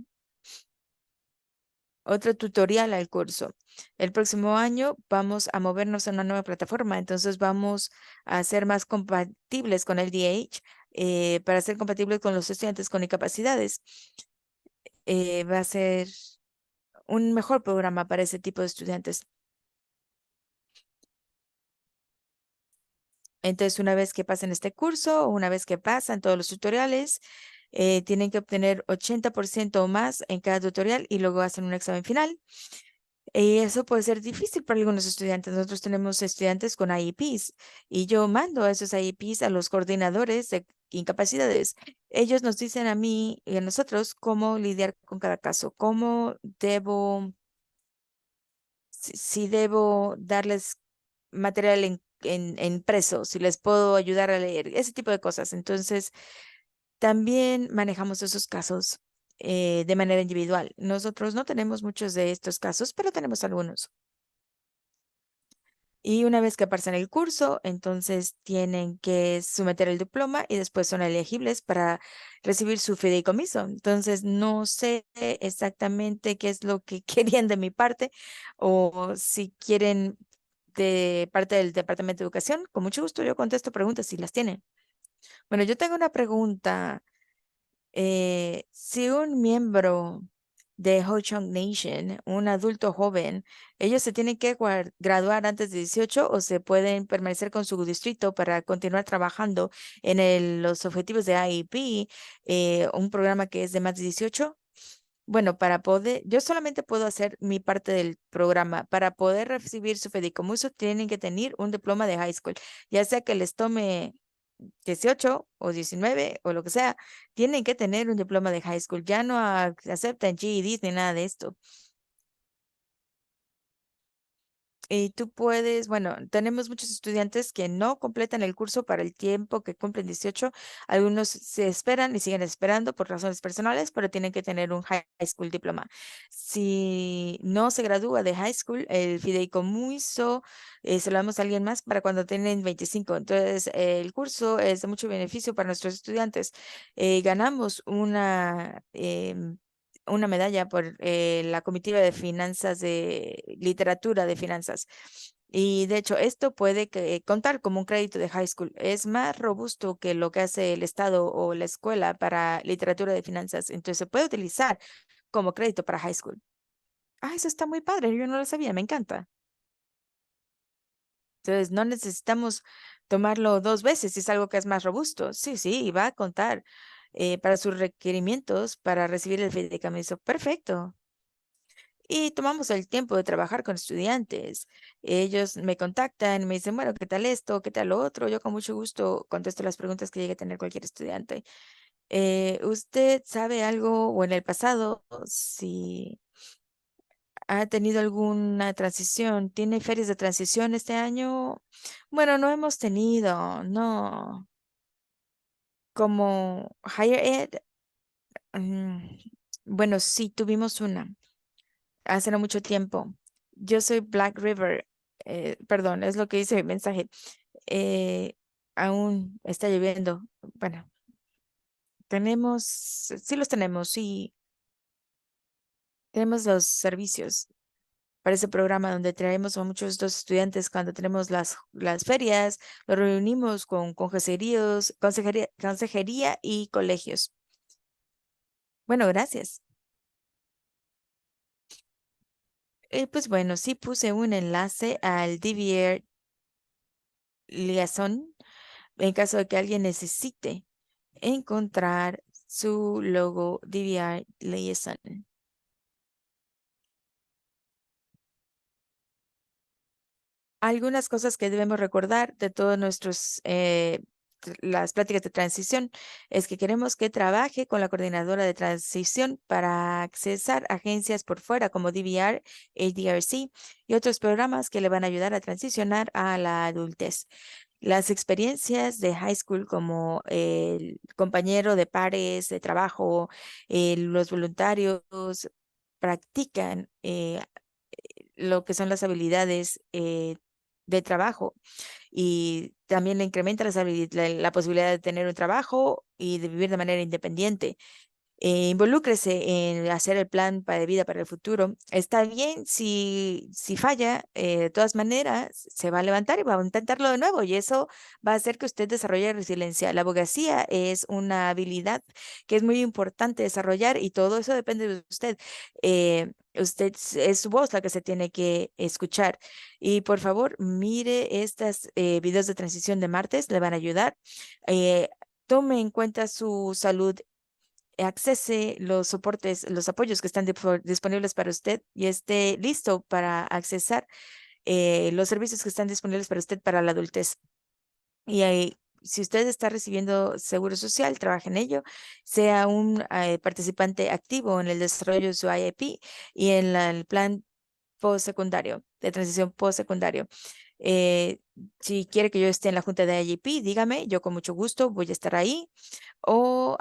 otro tutorial al curso. El próximo año vamos a movernos a una nueva plataforma, entonces vamos a ser más compatibles con el DH para ser compatibles con los estudiantes con incapacidades. Va a ser un mejor programa para ese tipo de estudiantes. Entonces, una vez que pasen este curso, o una vez que pasan todos los tutoriales, tienen que obtener 80% o más en cada tutorial y luego hacen un examen final. Y eso puede ser difícil para algunos estudiantes. Nosotros tenemos estudiantes con IEPs y yo mando a esos IEPs a los coordinadores de incapacidades. Ellos nos dicen a mí y a nosotros cómo lidiar con cada caso, cómo debo, si debo darles material en impreso, si les puedo ayudar a leer, ese tipo de cosas. Entonces, también manejamos esos casos de manera individual. Nosotros no tenemos muchos de estos casos, pero tenemos algunos. Y una vez que pasan el curso, entonces tienen que someter el diploma y después son elegibles para recibir su fideicomiso. Entonces, no sé exactamente qué es lo que querían de mi parte o si quieren de parte del Departamento de Educación. Con mucho gusto yo contesto preguntas si las tienen. Bueno, yo tengo una pregunta. Si un miembro de Ho Chunk Nation, un adulto joven, ellos se tienen que graduar antes de 18 o se pueden permanecer con su distrito para continuar trabajando en los objetivos de IEP, un programa que es de más de 18. Bueno, para poder, yo solamente puedo hacer mi parte del programa. Para poder recibir su fideicomiso, tienen que tener un diploma de high school, ya sea que les tome 18 o 19 o lo que sea, tienen que tener un diploma de high school. Ya no aceptan GEDs ni nada de esto. Y tú puedes, bueno, tenemos muchos estudiantes que no completan el curso para el tiempo que cumplen 18. Algunos se esperan y siguen esperando por razones personales, pero tienen que tener un high school diploma. Si no se gradúa de high school, el fideicomiso se lo damos a alguien más para cuando tienen 25. Entonces, el curso es de mucho beneficio para nuestros estudiantes. Ganamos una medalla por la comitiva de finanzas, de literatura de finanzas. Y de hecho, esto puede contar como un crédito de high school. Es más robusto que lo que hace el Estado o la escuela para literatura de finanzas. Entonces, se puede utilizar como crédito para high school. Ah, eso está muy padre. Yo no lo sabía. Me encanta. Entonces, no necesitamos tomarlo dos veces si es algo que es más robusto. Sí, sí, va a contar para sus requerimientos para recibir el fideicomiso. Perfecto. Y tomamos el tiempo de trabajar con estudiantes. Ellos me contactan, me dicen, bueno, ¿qué tal esto? ¿Qué tal lo otro? Yo con mucho gusto contesto las preguntas que llegue a tener cualquier estudiante. ¿Usted sabe algo o en el pasado si ha tenido alguna transición? ¿Tiene ferias de transición este año? Bueno, no hemos tenido, no. Como Higher Ed, mm, bueno, sí, tuvimos una. Hace no mucho tiempo. Yo soy Black River, perdón, es lo que dice mi mensaje. Eh, Aún está lloviendo. Bueno, sí los tenemos, sí, tenemos los servicios para ese programa donde traemos a muchos dos estudiantes cuando tenemos las ferias, los reunimos con consejería y colegios. Bueno, gracias. Pues bueno, sí puse un enlace al DVR Liaison en caso de que alguien necesite encontrar su logo DVR Liaison. Algunas cosas que debemos recordar de todos las pláticas de transición es que queremos que trabaje con la coordinadora de transición para accesar agencias por fuera como DVR, ADRC y otros programas que le van a ayudar a transicionar a la adultez. Las experiencias de high school como el compañero de pares de trabajo, los voluntarios practican lo que son las habilidades de trabajo y también le incrementa la posibilidad de tener un trabajo y de vivir de manera independiente. Involúcrese en hacer el plan de vida para el futuro. Está bien si falla, de todas maneras, se va a levantar y va a intentarlo de nuevo y eso va a hacer que usted desarrolle resiliencia. La abogacía es una habilidad que es muy importante desarrollar y todo eso depende de usted. Es su voz la que se tiene que escuchar. Y por favor, mire estas videos de transición de martes, le van a ayudar. Eh, Tome en cuenta su salud, accese los soportes, los apoyos que están disponibles para usted y esté listo para accesar los servicios que están disponibles para usted para la adultez. Y si usted está recibiendo seguro social, trabaje en ello, sea un participante activo en el desarrollo de su IEP y en el plan postsecundario, de transición postsecundario. Si quiere que yo esté en la junta de IEP, dígame, yo con mucho gusto voy a estar ahí. O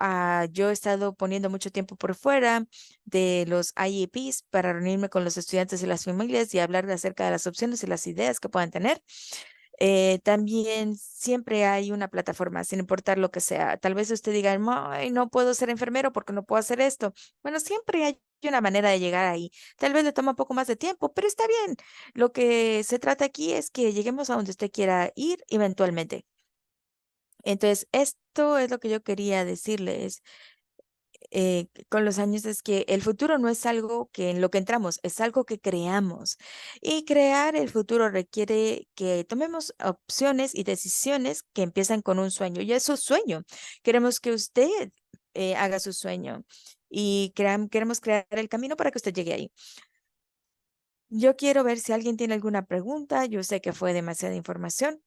yo he estado poniendo mucho tiempo por fuera de los IEPs para reunirme con los estudiantes y las familias y hablar acerca de las opciones y las ideas que puedan tener. También siempre hay una plataforma, sin importar lo que sea. Tal vez usted diga, "Ay, no puedo ser enfermero porque no puedo hacer esto". Bueno, siempre hay una manera de llegar ahí. Tal vez le toma un poco más de tiempo, pero está bien. Lo que se trata aquí es que lleguemos a donde usted quiera ir eventualmente. Entonces, esto es lo que yo quería decirles. con los años es que el futuro no es algo que en lo que entramos, es algo que creamos. Y crear el futuro requiere que tomemos opciones y decisiones que empiezan con un sueño. Y es su sueño. Queremos que usted haga su sueño y queremos crear el camino para que usted llegue ahí. Yo quiero ver si alguien tiene alguna pregunta. Yo sé que fue demasiada información.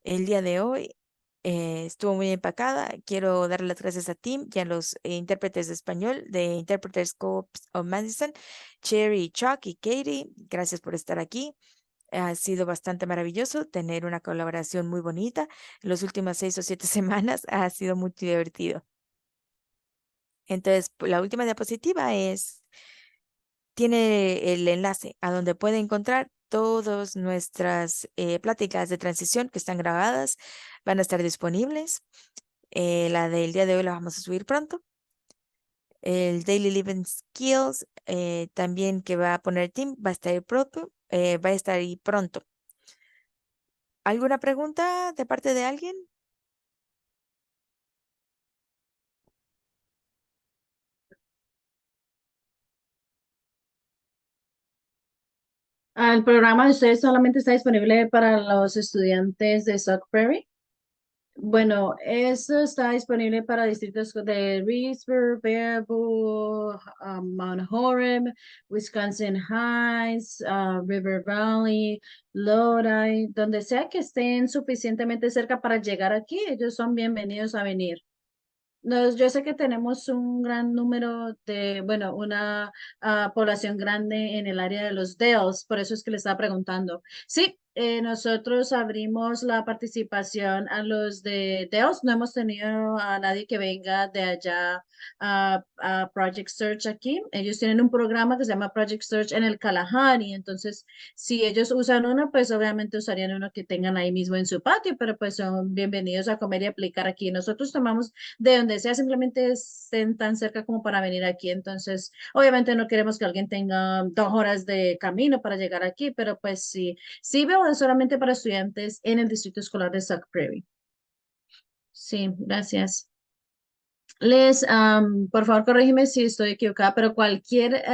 El día de hoy estuvo muy empacada. Quiero darle las gracias a Tim y a los intérpretes de español de Interpreters Co-op of Madison, Cherry, Chuck y Katie. Gracias por estar aquí. Ha sido bastante maravilloso tener una colaboración muy bonita. Las últimas 6 o 7 semanas ha sido muy divertido. Entonces, la última diapositiva tiene el enlace a donde puede encontrar todas nuestras pláticas de transición que están grabadas, van a estar disponibles. La del día de hoy la vamos a subir pronto. El Daily Living Skills también que va a poner Tim va a estar ahí pronto. Va a estar ahí pronto. ¿Alguna pregunta de parte de alguien? El programa de ustedes solamente está disponible para los estudiantes de South Prairie. Bueno, eso está disponible para distritos de Reedsburg, Bearable, Mount Horeb, Wisconsin Heights, River Valley, Lodi, donde sea que estén suficientemente cerca para llegar aquí, ellos son bienvenidos a venir. No, yo sé que tenemos un gran número de, bueno, una población grande en el área de los Dells, por eso es que le estaba preguntando. Sí, nosotros abrimos la participación a los de Dells, no hemos tenido a nadie que venga de allá a Project Search aquí. Ellos tienen un programa que se llama Project Search en el Kalahari, entonces si ellos usan uno, pues obviamente usarían uno que tengan ahí mismo en su patio, pero pues son bienvenidos a comer y aplicar aquí. Nosotros tomamos de donde sea, simplemente estén tan cerca como para venir aquí. Entonces, obviamente no queremos que alguien tenga 2 horas de camino para llegar aquí, pero pues sí, sí veo solamente para estudiantes en el Distrito Escolar de Sauk Prairie. Sí, gracias. Les, por favor, corrígeme si estoy equivocada, pero cualquier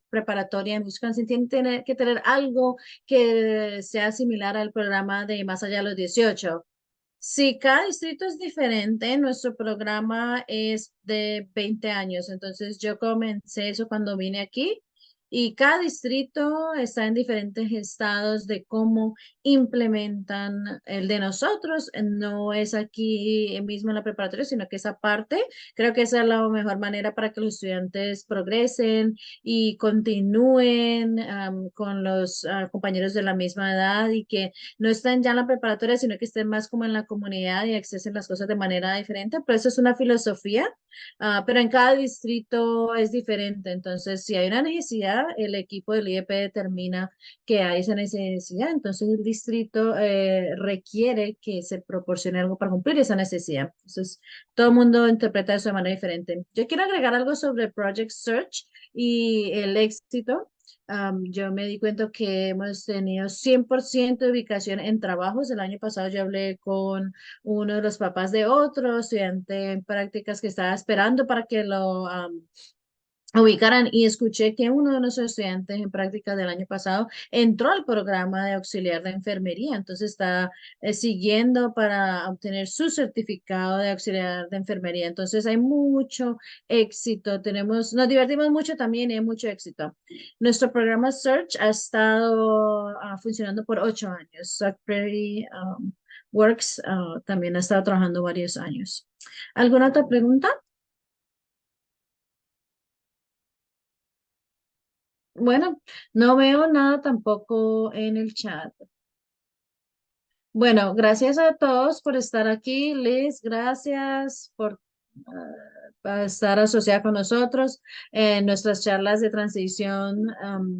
preparatoria en Wisconsin tiene que tener algo que sea similar al programa de Más allá de los 18. Si cada distrito es diferente, nuestro programa es de 20 años. Entonces yo comencé eso cuando vine aquí y cada distrito está en diferentes estados de cómo implementan el de nosotros. No es aquí mismo en la preparatoria, sino que esa parte, creo que esa es la mejor manera para que los estudiantes progresen y continúen con los compañeros de la misma edad y que no estén ya en la preparatoria, sino que estén más como en la comunidad y accesen las cosas de manera diferente. Pero eso es una filosofía, pero en cada distrito es diferente. Entonces, si hay una necesidad, el equipo del IEP determina que hay esa necesidad. Entonces, el distrito requiere que se proporcione algo para cumplir esa necesidad. Entonces, todo el mundo interpreta eso de manera diferente. Yo quiero agregar algo sobre Project Search y el éxito. Yo me di cuenta que hemos tenido 100% de ubicación en trabajos. El año pasado yo hablé con uno de los papás de otro estudiante en prácticas que estaba esperando para que lo ubicaran y escuché que uno de nuestros estudiantes en práctica del año pasado entró al programa de auxiliar de enfermería, entonces está siguiendo para obtener su certificado de auxiliar de enfermería. Entonces hay mucho éxito, nos divertimos mucho también y hay mucho éxito. Nuestro programa Search ha estado funcionando por 8 años. Sauk Prairie Works también ha estado trabajando varios años. ¿Alguna otra pregunta? Bueno, no veo nada tampoco en el chat. Bueno, gracias a todos por estar aquí. Liz, gracias por estar asociada con nosotros en nuestras charlas de transición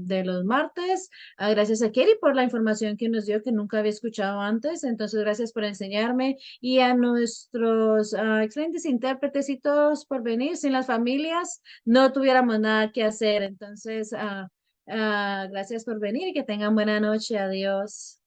de los martes. Gracias a Kerry por la información que nos dio que nunca había escuchado antes. Entonces, gracias por enseñarme y a nuestros excelentes intérpretes y todos por venir. Sin las familias no tuviéramos nada que hacer. Entonces, gracias por venir y que tengan buena noche. Adiós.